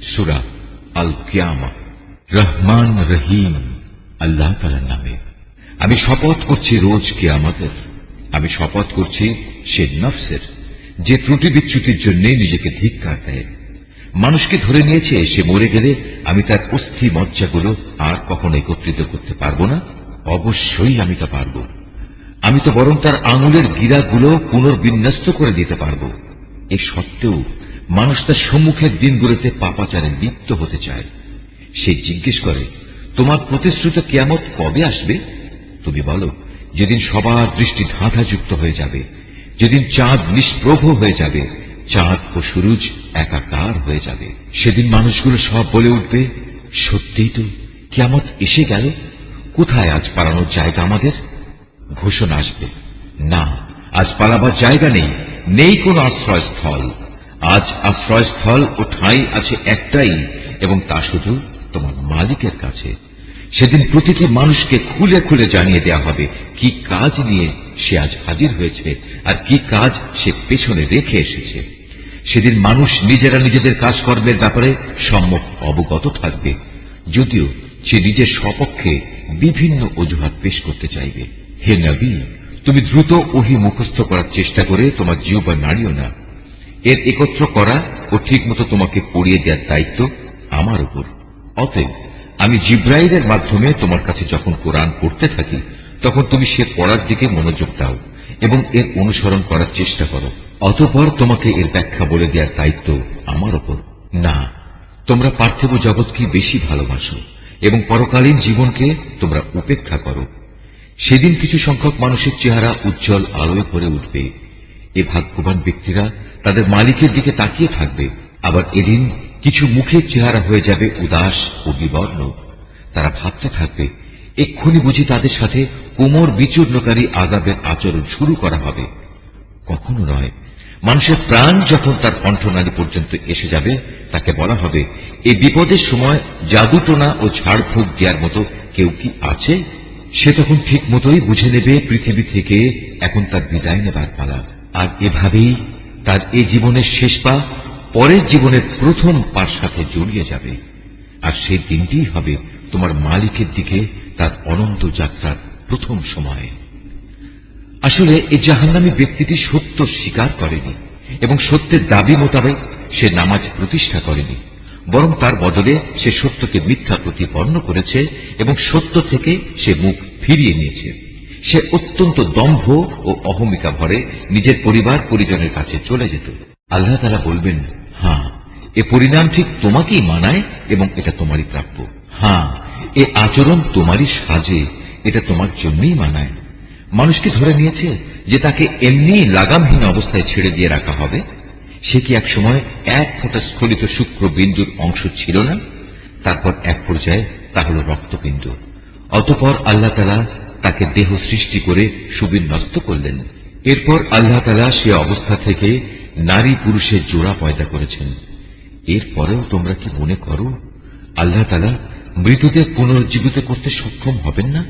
সূরা আল কিয়ামা। রহমান রহিম আল্লাহ তাআলার নামে। আমি শপথ করছি রোজ কিয়ামতের। আমি শপথ করছি সে নফসের যে ত্রুটি বিচ্যুতির জন্য নিজেকে ধিক্কার দেয়। মানুষকে ধরে নিয়েছে, সে মরে গেলে আমি তার অস্থি মজ্জাগুলো আর কখনো একত্রিত করতে পারবো না। অবশ্যই আমি তা পারব। আমি তো বরং তার আঙুলের গিরাগুলো পুনর্বিন্যস্ত করে দিতে পারব। এ সত্ত্বেও মানুষ তার সম্মুখের দিনগুলোতে পাপাচারে লিপ্ত হতে চায়। সে জিজ্ঞেস করে, তোমার প্রতিশ্রুত কিয়ামত কবে আসবে? তুমি বলো, যেদিন সবার দৃষ্টি ধাঁধাযুক্ত হয়ে যাবে, যেদিন চাঁদ নিষ্প্রভ হয়ে যাবে, চাঁদ ও সূরজ একাকার হয়ে যাবে। সেদিন মানুষগুলো সব বলে উঠবে, সত্যিই তো কিয়ামত এসে গেল। কোথায় আজ পালানোর জায়গা আমাদের? ঘোষণা আসবে, না, আজ পালাবার জায়গা নেই, নেই কোনো আশ্রয়স্থল। আজ আশ্রয়স্থল ও ঠাঁই আছে একটাই, এবং তা শুধু তোমার মালিকের কাছে। সেদিন প্রতিটি মানুষকে খুলে খুলে জানিয়ে দেয়া হবে কি কাজ নিয়ে সে আজ হাজির হয়েছে আর কি কাজ সে পেছনে রেখে এসেছে। সেদিন মানুষ নিজেরা নিজেদের কাজকর্মের ব্যাপারে সম্যক অবগত থাকবে, যদিও সে নিজের সপক্ষে বিভিন্ন অজুহাত পেশ করতে চাইবে। হে নবী, তুমি দ্রুত ওহী মুখস্থ করার চেষ্টা করে তোমার জিহ্বা নাড়িও না। এর একত্র করা ও ঠিকমতো তোমাকে পড়িয়ে দেওয়ার দায়িত্ব আমার উপর। অতএব আমি জিব্রাইলের মাধ্যমে তোমার কাছে যখন কোরআন পড়তে থাকি, তখন তুমি সে পড়ার দিকে মনোযোগ দাও এবং এর অনুসরণ করার চেষ্টা করো। অতঃপর তোমাকে এর ব্যাখ্যা বলে দেওয়ার দায়িত্ব আমার উপর। না, তোমরা পার্থিব জগৎকে বেশি ভালোবাসো এবং পরকালীন জীবনকে তোমরা উপেক্ষা করো। সেদিন কিছু সংখ্যক মানুষের চেহারা উজ্জ্বল আলোয় ভরে উঠবে। এ ভাগ্যবান ব্যক্তিরা তাদের মালিকের দিকে তাকিয়ে থাকবে। আবার এদিন কিছু মুখের চেহারা হয়ে যাবে উদাস ও বিবর্ণ। তারা ভাবতে থাকবে, এক্ষুনি বুঝি তাদের সাথে কোমর বিচূর্ণকারী আযাবের আচরণ শুরু করা হবে। কখনো নয়। মানুষের প্রাণ যখন তার কণ্ঠনালী পর্যন্ত এসে যাবে, তাকে বলা হবে, এই বিপদের সময় জাদুটোনা ও ঝাড়ফুঁক দেওয়ার মতো কেউ কি আছে? সে তখন ঠিক মতোই বুঝে নেবে পৃথিবী থেকে এখন তার বিদায় নেবার পালা। আর এভাবেই তার এ জীবনের শেষ পা পরের জীবনের প্রথম পার সাথে জড়িয়ে যাবে। আর সেই দিনটিই হবে তোমার মালিকের দিকে তার অনন্ত যাত্রার প্রথম সময়। আসলে এই জাহান্নামী ব্যক্তিটি সত্য স্বীকার করেনি এবং সত্যের দাবি মোতাবেক সে নামাজ প্রতিষ্ঠা করেনি, বরং তার বদলে সে সত্যকে মিথ্যা প্রতিপন্ন করেছে এবং সত্য থেকে সে মুখ ফিরিয়ে নিয়েছে। সে অত্যন্ত দম্ভ ও অহমিকা ভরে নিজের পরিবার পরিজনের কাছে চলে যেত। আল্লাহ তাআলা বলবেন, হ্যাঁ, এ পরিণাম ঠিক তোমাকেই মানায় এবং এটা তোমারই প্রাপ্য। হ্যাঁ, এ আচরণ তোমারই সাজে, এটা তোমার জন্যই মানায়। মানুষকে ধরে নিয়েছে যে তাকে এমনি লাগামহীন অবস্থায় ছেড়ে দিয়ে রাখা হবে। সে কি এক সময় এক ফোঁটা স্খলিত শুক্র বিন্দুর অংশ ছিল না? তারপর এক পর্যায়ে তা হল রক্তবিন্দু। অতঃপর আল্লাহ তাআলা তাকে দেহ সৃষ্টি করে সুবিন্যস্ত করলেন। এরপর আল্লাহ তাআলা সে অবস্থা থেকে নারী পুরুষের জোড়া পয়দা করেছেন। এরপরেও তোমরা কি মনে করো আল্লাহ তাআলা মৃতদের পুনরুজ্জীবিত করতে সক্ষম হবেন না?